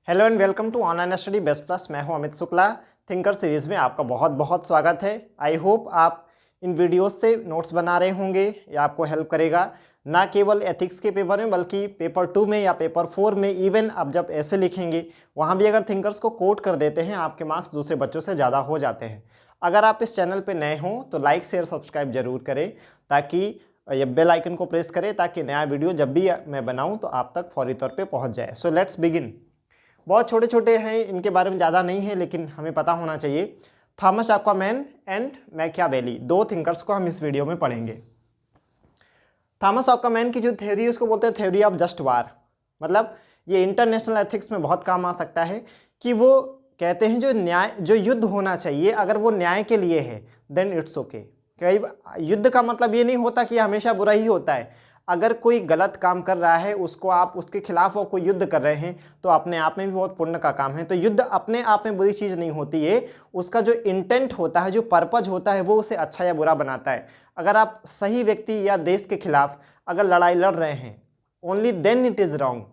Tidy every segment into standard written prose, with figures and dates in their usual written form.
Hello and welcome to online study best class. मैं हूं Amit Shukla. Thinker series में आपका बहुत बहुत स्वागत है। आई होप आप इन वीडियोस से नोट्स बना रहे होंगे। ये आपको हेल्प करेगा ना केवल एथिक्स के पेपर में बल्कि पेपर 2 में या पेपर 4 में। इवन आप जब ऐसे लिखेंगे वहाँ भी अगर थिंकर्स को कोट कर देते हैं आपके मार्क्स दूसरे बच्चों से ज़्यादा हो जाते हैं। अगर आप इस चैनल पर नए हों तो लाइक शेयर सब्सक्राइब जरूर करें, ताकि ये बेल आइकन को प्रेस करें ताकि नया वीडियो जब भी मैं बनाऊँ तो आप तक फौरी तौर पर पहुँच जाए। So let's begin. बहुत छोटे छोटे हैं, इनके बारे में ज़्यादा नहीं है लेकिन हमें पता होना चाहिए। थॉमस एक्वामैन एंड मैकियावेली, दो थिंकर्स को हम इस वीडियो में पढ़ेंगे। थॉमस एक्वामैन की जो थ्योरी है उसको बोलते हैं थ्योरी ऑफ जस्ट वार। मतलब ये इंटरनेशनल एथिक्स में बहुत काम आ सकता है कि वो कहते हैं जो युद्ध होना चाहिए अगर वो न्याय के लिए है देन इट्स ओके। कई युद्ध का मतलब ये नहीं होता कि हमेशा बुरा ही होता है। अगर कोई गलत काम कर रहा है उसको आप उसके खिलाफ और कोई युद्ध कर रहे हैं तो अपने आप में भी बहुत पुण्य का काम है। तो युद्ध अपने आप में बुरी चीज़ नहीं होती है, उसका जो इंटेंट होता है, जो पर्पज होता है वो उसे अच्छा या बुरा बनाता है। अगर आप सही व्यक्ति या देश के खिलाफ अगर लड़ाई लड़ रहे हैं only then it is wrong.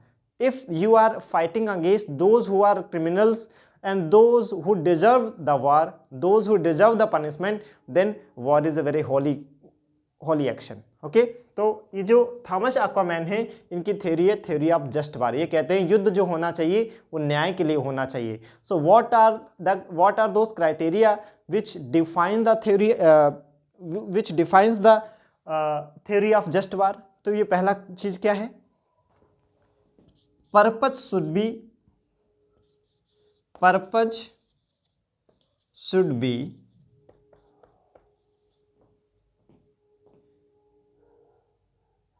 If you are fighting against those who are criminals and those who deserve the war, those who deserve the punishment, then war is a very holy action. Okay तो ये जो Thomas Aquaman है इनकी theory है theory of just वार। ये कहते हैं युद्ध जो होना चाहिए वो न्याय के लिए होना चाहिए। So what are those criteria which define the theory which defines the theory of just war. तो ये पहला चीज क्या है? Purpose should be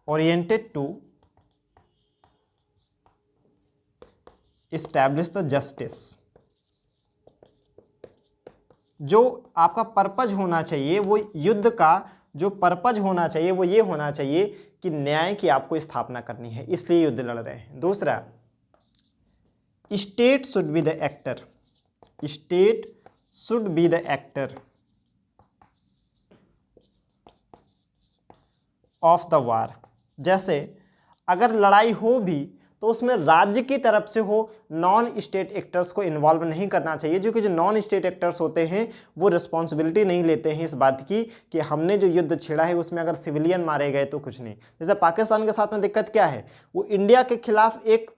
oriented to establish the justice। जो आपका पर्पज होना चाहिए वो युद्ध का जो पर्पज होना चाहिए वो ये होना चाहिए कि न्याय की आपको स्थापना करनी है, इसलिए युद्ध लड़ रहे हैं। दूसरा, state should be the actor. State should be the actor of the war. जैसे अगर लड़ाई हो भी तो उसमें राज्य की तरफ से हो, नॉन स्टेट एक्टर्स को इन्वॉल्व नहीं करना चाहिए। जो नॉन स्टेट एक्टर्स होते हैं वो रिस्पॉन्सिबिलिटी नहीं लेते हैं इस बात की कि हमने जो युद्ध छेड़ा है उसमें अगर सिविलियन मारे गए तो कुछ नहीं। जैसे पाकिस्तान के साथ में दिक्कत क्या है, वो इंडिया के खिलाफ एक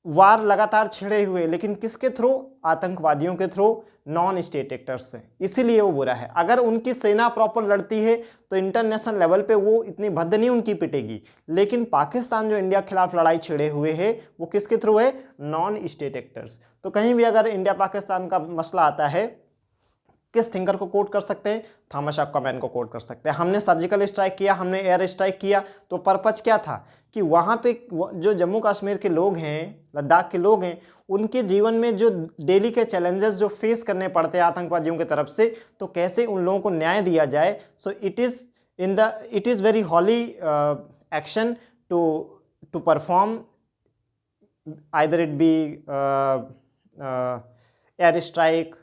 वार लगातार छिड़े हुए, लेकिन किसके थ्रू? आतंकवादियों के थ्रू, नॉन स्टेट एक्टर्स से, इसीलिए वो बुरा है। अगर उनकी सेना प्रॉपर लड़ती है तो इंटरनेशनल लेवल पे वो इतनी भद्द नहीं उनकी पिटेगी। लेकिन पाकिस्तान जो इंडिया के खिलाफ लड़ाई छिड़े हुए है वो किसके थ्रू है? Non state actors. तो कहीं भी अगर इंडिया पाकिस्तान का मसला आता है किस थिंकर को कोट कर सकते हैं? थॉमस एक्वामैन को कोट कर सकते हैं। हमने सर्जिकल स्ट्राइक किया, हमने एयर स्ट्राइक किया, तो पर्पज क्या था कि वहाँ पे जो जम्मू कश्मीर के लोग हैं, लद्दाख के लोग हैं, उनके जीवन में जो डेली के चैलेंजेस जो फेस करने पड़ते हैं आतंकवादियों की तरफ से, तो कैसे उन लोगों को न्याय दिया जाए। So it is very holy action to perform either it be air strike,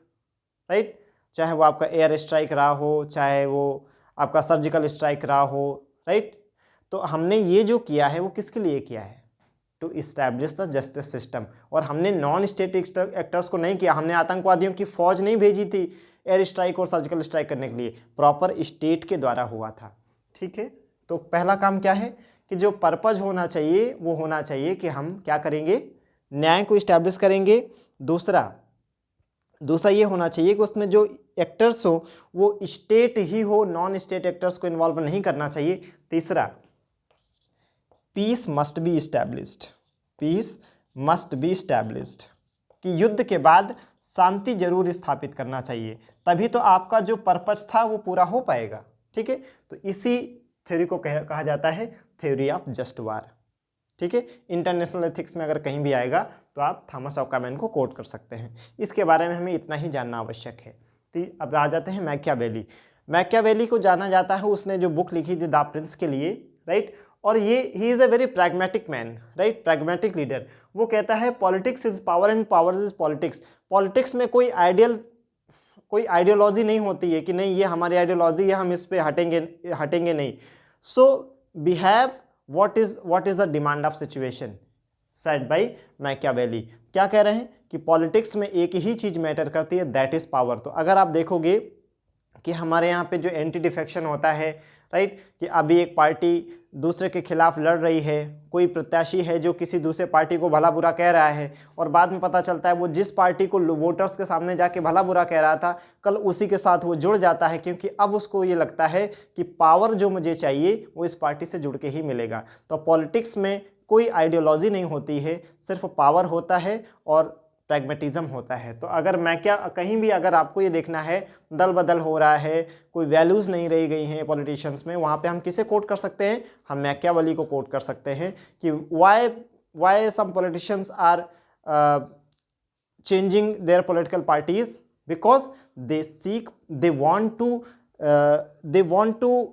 right, चाहे वो आपका एयर स्ट्राइक रहा हो, चाहे वो आपका सर्जिकल स्ट्राइक रहा हो, राइट। तो हमने ये जो किया है वो किसके लिए किया है? To establish the justice system. और हमने नॉन स्टेट एक्टर्स को नहीं किया, हमने आतंकवादियों की फौज नहीं भेजी थी एयर स्ट्राइक और सर्जिकल स्ट्राइक करने के लिए, प्रॉपर स्टेट के द्वारा हुआ था। ठीक है, तो पहला काम क्या है कि जो पर्पज होना चाहिए वो होना चाहिए कि हम क्या करेंगे? न्याय को इस्टेब्लिश करेंगे। दूसरा ये होना चाहिए कि उसमें जो एक्टर्स हो वो स्टेट ही हो, नॉन स्टेट एक्टर्स को इन्वॉल्व नहीं करना चाहिए। तीसरा, peace must be established. Peace must be established कि युद्ध के बाद शांति जरूर स्थापित करना चाहिए, तभी तो आपका जो पर्पस था वो पूरा हो पाएगा। ठीक है, तो इसी थ्योरी को कहा जाता है थ्योरी ऑफ जस्ट वार। ठीक है, इंटरनेशनल एथिक्स में अगर कहीं भी आएगा तो आप थॉमस एक्वामैन को कोट कर सकते हैं। इसके बारे में हमें इतना ही जानना आवश्यक है। तो अब आ जाते हैं मैकियावेली। मैकियावेली को जाना जाता है, उसने जो बुक लिखी थी द प्रिंस के लिए, राइट। और ये he is a very pragmatic man, right, pragmatic leader. वो कहता है politics is power and power is politics. Politics में कोई आइडियोलॉजी नहीं होती है कि नहीं ये हमारी आइडियोलॉजी है, हम इस पर हटेंगे नहीं। So behave what is the demand of situation, said by Machiavelli. क्या कह रहे हैं कि पॉलिटिक्स में एक ही चीज़ मैटर करती है, दैट इज़ पावर। तो अगर आप देखोगे कि हमारे यहाँ पे जो एंटी डिफेक्शन होता है, राइट, कि अभी एक पार्टी दूसरे के खिलाफ लड़ रही है, कोई प्रत्याशी है जो किसी दूसरे पार्टी को भला बुरा कह रहा है और बाद में पता चलता है वो जिस पार्टी को वोटर्स के सामने जाके भला बुरा कह रहा था कल उसी के साथ वो जुड़ जाता है, क्योंकि अब उसको ये लगता है कि पावर जो मुझे चाहिए वो इस पार्टी से जुड़ के ही मिलेगा। तो पॉलिटिक्स में कोई आइडियोलॉजी नहीं होती है, सिर्फ पावर होता है और प्रैग्मेटिज्म होता है। तो अगर मैं क्या कहीं भी अगर आपको ये देखना है दल बदल हो रहा है, कोई वैल्यूज़ नहीं रही गई हैं पॉलिटिशियंस में, वहाँ पे हम किसे कोट कर सकते हैं, हम मैकियावेली को कोट कर सकते हैं कि why some politicians are changing their political parties, because they want to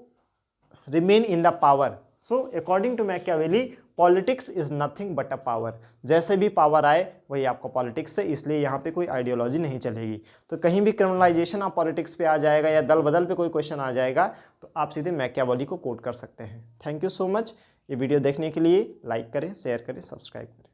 remain in the power. So according to Machiavelli politics is nothing but a power. जैसे भी पावर आए वही आपका पॉलिटिक्स है, इसलिए यहाँ पे कोई आइडियोलॉजी नहीं चलेगी। तो कहीं भी क्रिमिनलाइजेशन ऑफ पॉलिटिक्स पे आ जाएगा या दल बदल पे कोई क्वेश्चन आ जाएगा तो आप सीधे मैकियावेली को कोट कर सकते हैं। Thank you so much. ये वीडियो देखने के लिए लाइक करें, शेयर करें, सब्सक्राइब करें।